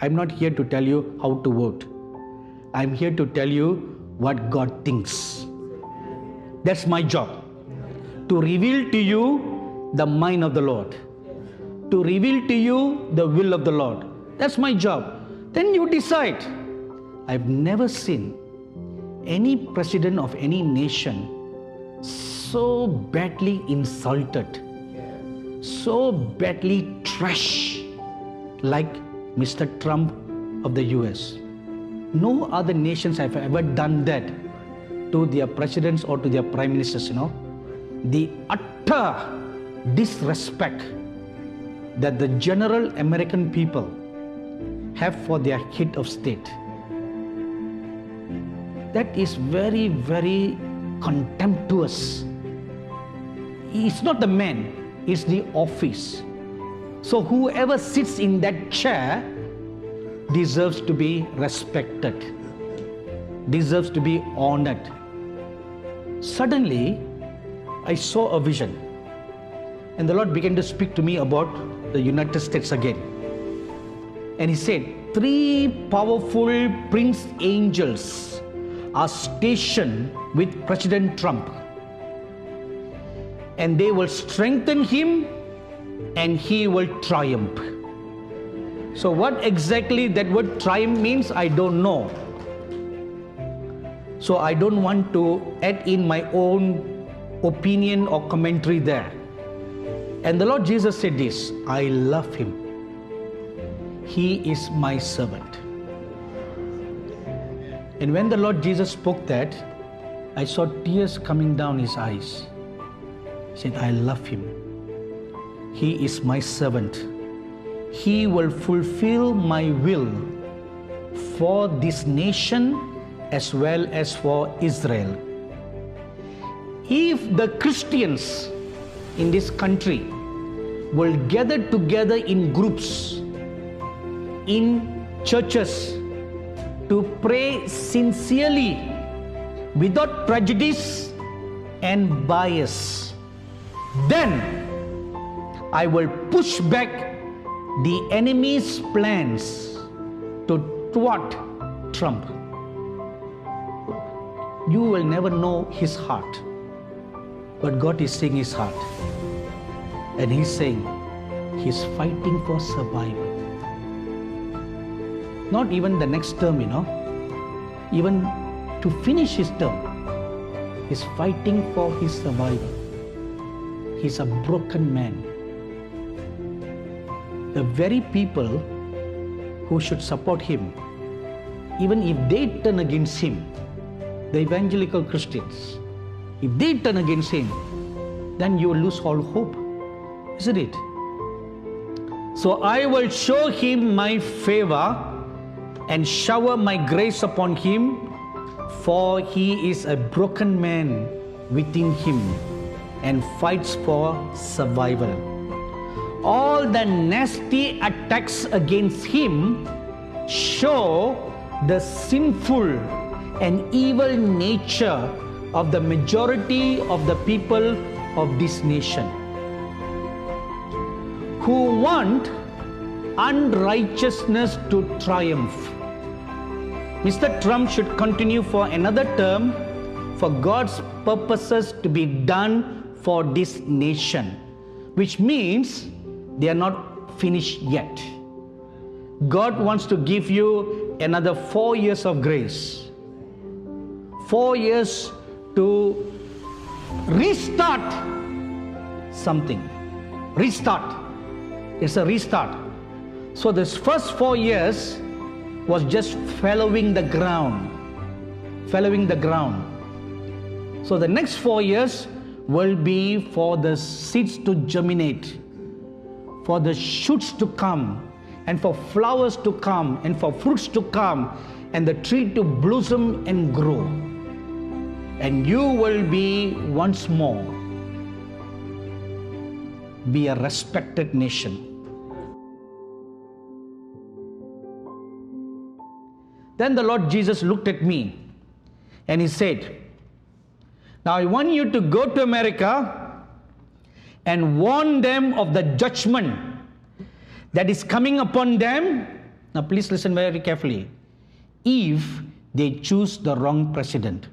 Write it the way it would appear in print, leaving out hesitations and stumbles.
I'm not here to tell you how to vote. I'm here to tell you what God thinks. That's my job. To reveal to you the mind of the Lord. To reveal to you the will of the Lord. That's my job. Then you decide. I've never seen any president of any nation so badly insulted, so badly trashed like Mr. Trump of the US. No other nations have ever done that to their presidents or to their prime ministers, The utter disrespect that the general American people have for their head of state. That is very, very contemptuous. It's not the man, it's the office. So whoever sits in that chair deserves to be respected, deserves to be honored. Suddenly, I saw a vision, and the Lord began to speak to me about the United States again. And He said, 3 powerful prince angels are stationed with President Trump, and they will strengthen him and he will triumph. So what exactly that word triumph means, I don't know. So I don't want to add in my own opinion or commentary there. And the Lord Jesus said this, I love him. He is my servant. And when the Lord Jesus spoke that, I saw tears coming down his eyes. He said, I love him. He is my servant. He will fulfill my will for this nation as well as for Israel. If the Christians in this country will gather together in groups, in churches, to pray sincerely, without prejudice and bias, then I will push back the enemy's plans to thwart Trump. You will never know his heart, but God is seeing his heart, and He's saying He's fighting for survival. Not even the next term, even to finish his term, he's fighting for his survival. He's a broken man. The very people who should support him, even if they turn against him, the evangelical Christians, if they turn against him, then you will lose all hope, isn't it? So I will show him my favor and shower my grace upon him, for he is a broken man within him and fights for survival. All the nasty attacks against him show the sinful and evil nature of the majority of the people of this nation, who want unrighteousness to triumph. Mr. Trump should continue for another term for God's purposes to be done for this nation, which means they are not finished yet. God wants to give you another 4 years of grace. 4 years to restart something. Restart. It's a restart. So this first 4 years was just following the ground. Following the ground. So the next 4 years will be for the seeds to germinate, for the shoots to come, and for flowers to come, and for fruits to come, and the tree to blossom and grow. And you will be once more be a respected nation. Then the Lord Jesus looked at me and He said, now I want you to go to America and warn them of the judgment that is coming upon them, Now please listen very carefully. If they choose the wrong president,